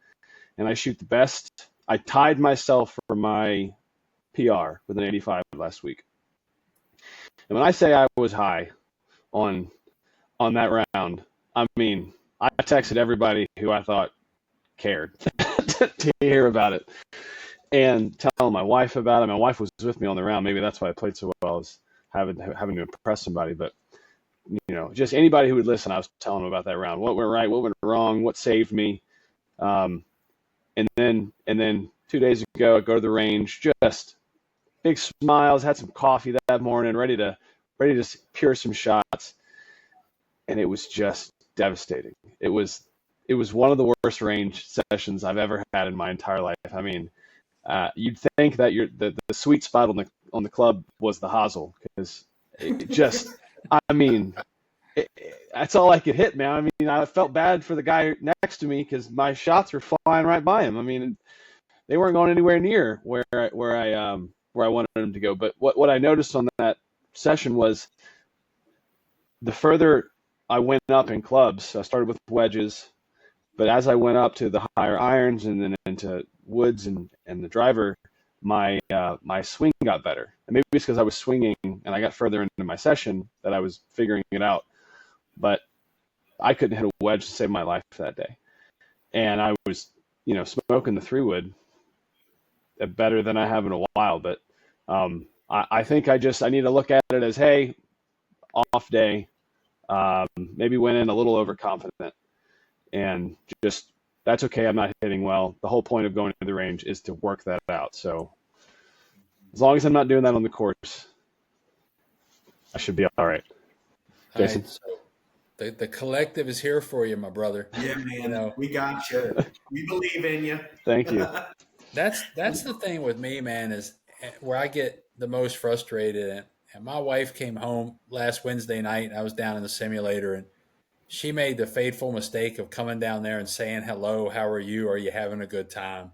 and I shoot the best. I tied myself for my PR with an 85 last week. And when I say I was high on that round, I mean, I texted everybody who I thought cared to hear about it and telling my wife about it. My wife was with me on the round. Maybe that's why I played so well, is having to impress somebody. But, just anybody who would listen, I was telling them about that round. What went right, what went wrong, what saved me. And then 2 days ago, I go to the range, just big smiles, had some coffee that morning, ready to pure some shots. And it was just devastating. It was one of the worst range sessions I've ever had in my entire life. I mean, you'd think that the sweet spot on the club was the hosel, because it just, I mean, that's all I could hit, man. I mean, I felt bad for the guy next to me because my shots were flying right by him. I mean, they weren't going anywhere near where I wanted them to go. But what I noticed on that session was the further I went up in clubs, I started with wedges, but as I went up to the higher irons and then into woods and the driver, my swing got better. And maybe it's because I was swinging and I got further into my session that I was figuring it out. But I couldn't hit a wedge to save my life that day. And I was, smoking the 3-wood better than I have in a while. But I think I need to look at it as, hey, off day, maybe went in a little overconfident, and just, that's okay. I'm not hitting well. The whole point of going to the range is to work that out. So as long as I'm not doing that on the course, I should be all right. Jason? All right, so the collective is here for you, my brother. Yeah, man. We got you. We believe in you. Thank you. That's the thing with me, man, is where I get the most frustrated. And my wife came home last Wednesday night, and I was down in the simulator, and she made the fateful mistake of coming down there and saying, hello, how are you? Are you having a good time?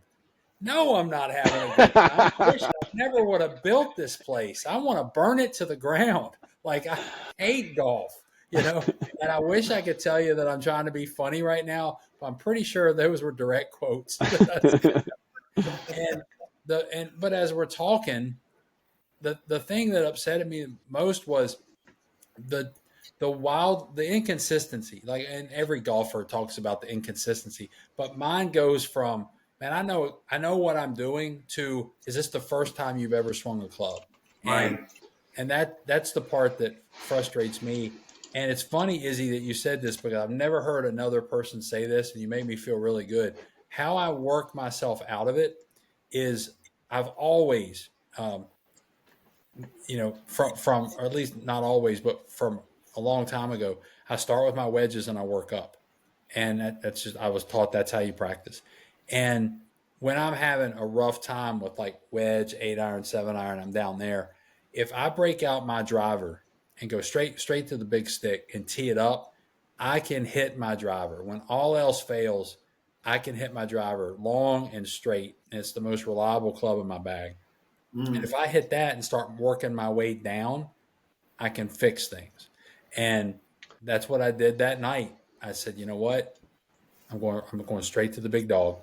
No, I'm not having a good time. I wish I never would have built this place. I want to burn it to the ground. Like, I hate golf, and I wish I could tell you that I'm trying to be funny right now, but I'm pretty sure those were direct quotes. But as we're talking, the thing that upset me most was the inconsistency. Like, and every golfer talks about the inconsistency, but mine goes from, man, I know what I'm doing, to, is this the first time you've ever swung a club? Right. And that's the part that frustrates me. And it's funny, Izzy, that you said this, because I've never heard another person say this, and you made me feel really good. How I work myself out of it is, I've always, from, or at least not always, but from a long time ago, I start with my wedges and I work up. And that's just, I was taught that's how you practice. And when I'm having a rough time with like wedge, 8-iron, 7-iron, I'm down there. If I break out my driver and go straight to the big stick and tee it up, I can hit my driver. When all else fails, I can hit my driver long and straight. And it's the most reliable club in my bag. And if I hit that and start working my way down, I can fix things. And that's what I did that night. I said, you know what? I'm going straight to the big dog,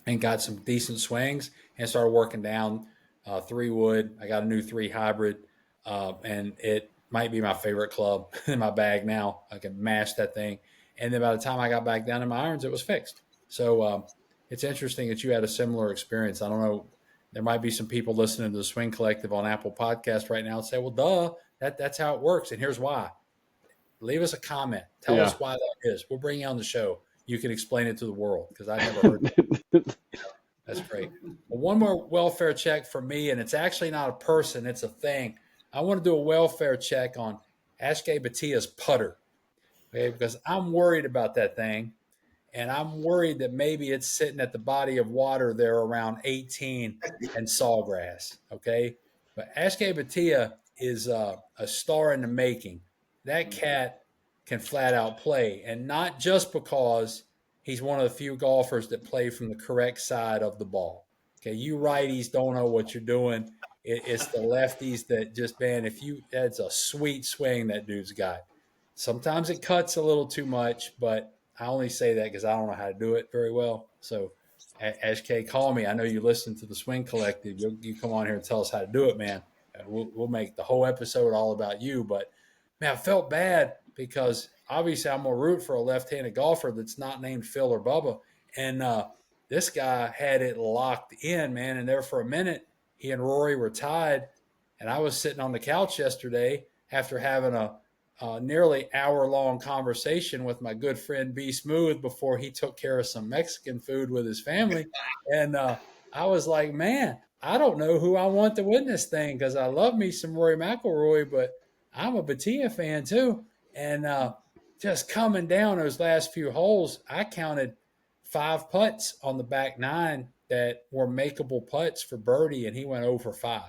and got some decent swings and started working down 3-wood. I got a new 3 hybrid, and it might be my favorite club in my bag now. I can mash that thing. And then by the time I got back down to my irons, it was fixed. So it's interesting that you had a similar experience. I don't know. There might be some people listening to the Swing Collective on Apple Podcast right now and say, well, duh, that's how it works. And here's why. Leave us a comment. Tell us why that is. We'll bring you on the show. You can explain it to the world, because I never heard that. That's great. Well, one more welfare check for me, and it's actually not a person, it's a thing. I want to do a welfare check on Akshay Bhatia's putter, okay, because I'm worried about that thing, and I'm worried that maybe it's sitting at the body of water there around 18 and sawgrass, okay? But Akshay Bhatia is a star in the making. That cat can flat out play, and not just because he's one of the few golfers that play from the correct side of the ball. Okay, you righties don't know what you're doing. It's the lefties that just, man, that's a sweet swing that dude's got. Sometimes it cuts a little too much, but I only say that because I don't know how to do it very well. So, SK, call me. I know you listen to the Swing Collective. You come on here and tell us how to do it, man. We'll make the whole episode all about you. But, man, I felt bad because obviously I'm going to root for a left-handed golfer that's not named Phil or Bubba. And this guy had it locked in, man. And there for a minute, he and Rory were tied. And I was sitting on the couch yesterday after having a nearly hour-long conversation with my good friend B. Smooth before he took care of some Mexican food with his family. And I was like, man, I don't know who I want to win this thing, because I love me some Rory McIlroy, but I'm a Bhatia fan too. And just coming down those last few holes, I counted 5 putts on the back 9 that were makeable putts for birdie, and he went over 5.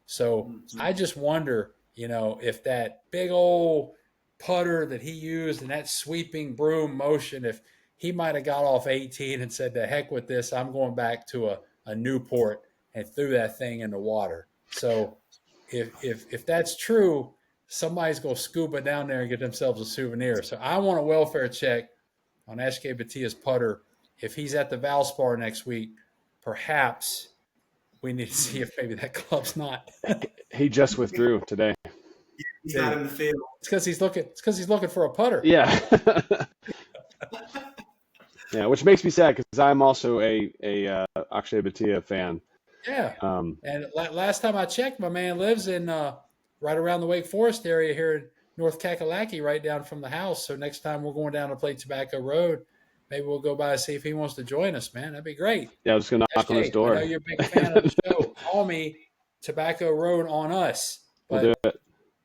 So I just wonder, if that big old putter that he used and that sweeping broom motion, if he might have got off 18 and said, "The heck with this, I'm going back to a Newport," and threw that thing in the water. So if that's true, somebody's going to scuba down there and get themselves a souvenir. So I want a welfare check on Akshay Bhatia's putter. If he's at the Valspar next week, perhaps we need to see if maybe that club's not. He just withdrew today. He's not in the field. It's because he's looking for a putter. Yeah. Yeah, which makes me sad because I'm also a Akshay Bhatia fan. Yeah. And last time I checked, my man lives in right around the Wake Forest area here in North Kakalaki, right down from the house. So next time we're going down to play Tobacco Road, maybe we'll go by and see if he wants to join us, man. That'd be great. Yeah, I was going to knock on his door. I know you're a big fan of the show. Call me, Tobacco Road on us. We'll do it.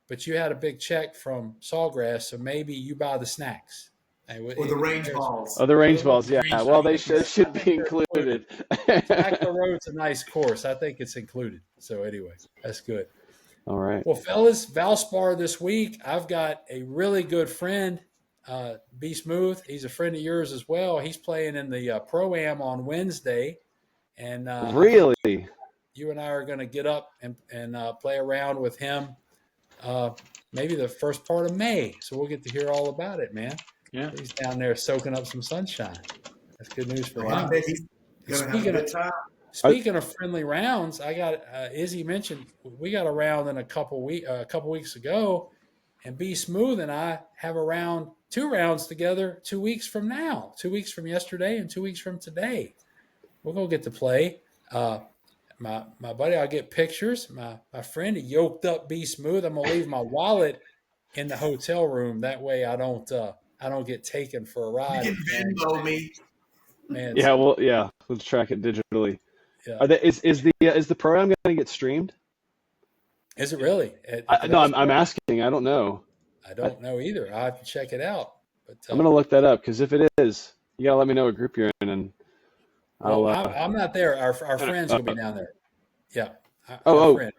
But you had a big check from Sawgrass, so maybe you buy the snacks. Or the range balls. Oh, the range balls, yeah. Well, they should be included. Tobacco Road's a nice course. I think it's included. So anyway, that's good. All right. Well, fellas, Valspar this week, I've got a really good friend, B Smooth. He's a friend of yours as well. He's playing in the Pro-Am on Wednesday. And really? You and I are going to get up and play around with him maybe the first part of May. So we'll get to hear all about it, man. Yeah. He's down there soaking up some sunshine. That's good news for him. I bet he's going to have a good time. Speaking of friendly rounds, I got Izzy mentioned we got a round in a couple weeks ago, and B Smooth and I have two rounds together 2 weeks from now, 2 weeks from yesterday and 2 weeks from today. We're gonna get to play. My buddy, I'll get pictures. My friend, he yoked up B Smooth. I'm gonna leave my wallet in the hotel room. That way, I don't get taken for a ride. You can Venmo me. Man, yeah, we'll track it digitally. Yeah. Is the program going to get streamed? Is it really? No, I'm asking. I don't know. I don't know either. I have to check it out. But I'm going to look that up because if it is, you got to let me know what group you're in, and I'm not there. Our friends will be down there. Yeah. Friend.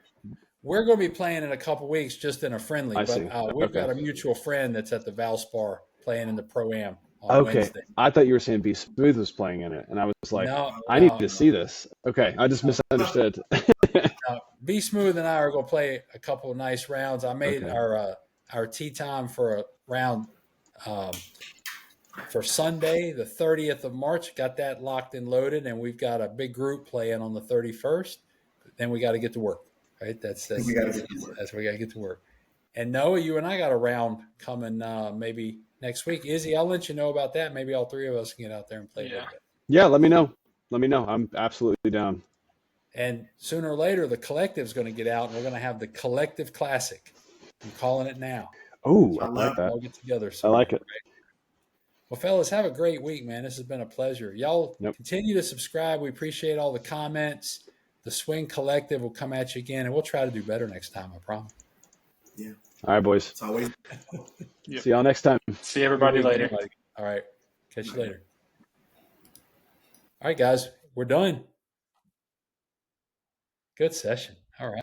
We're going to be playing in a couple weeks, just in a friendly. We've got a mutual friend that's at the Valspar playing in the Pro-Am. Wednesday. I thought you were saying B Smooth was playing in it, and I was like, I need to see this. Okay, I just misunderstood. B Smooth and I are going to play a couple of nice rounds. I made our tee time for a round for Sunday, the 30th of March. Got that locked and loaded, and we've got a big group playing on the 31st. Then we got to get to work, right? That's where we got to get to work. And Noah, you and I got a round coming maybe next week. Izzy, I'll let you know about that. Maybe all three of us can get out there and play a little bit. Yeah, let me know. I'm absolutely down. And sooner or later, the collective's going to get out, and we're going to have the Collective Classic. I'm calling it now. Oh, I like that. All get together. I like it. Right? Well, fellas, have a great week, man. This has been a pleasure. Y'all continue to subscribe. We appreciate all the comments. The Swing Collective will come at you again, and we'll try to do better next time, I promise. Yeah. All right, boys. It's always. See y'all next time. See everybody later. All right. Catch you later. All right, guys. We're done. Good session.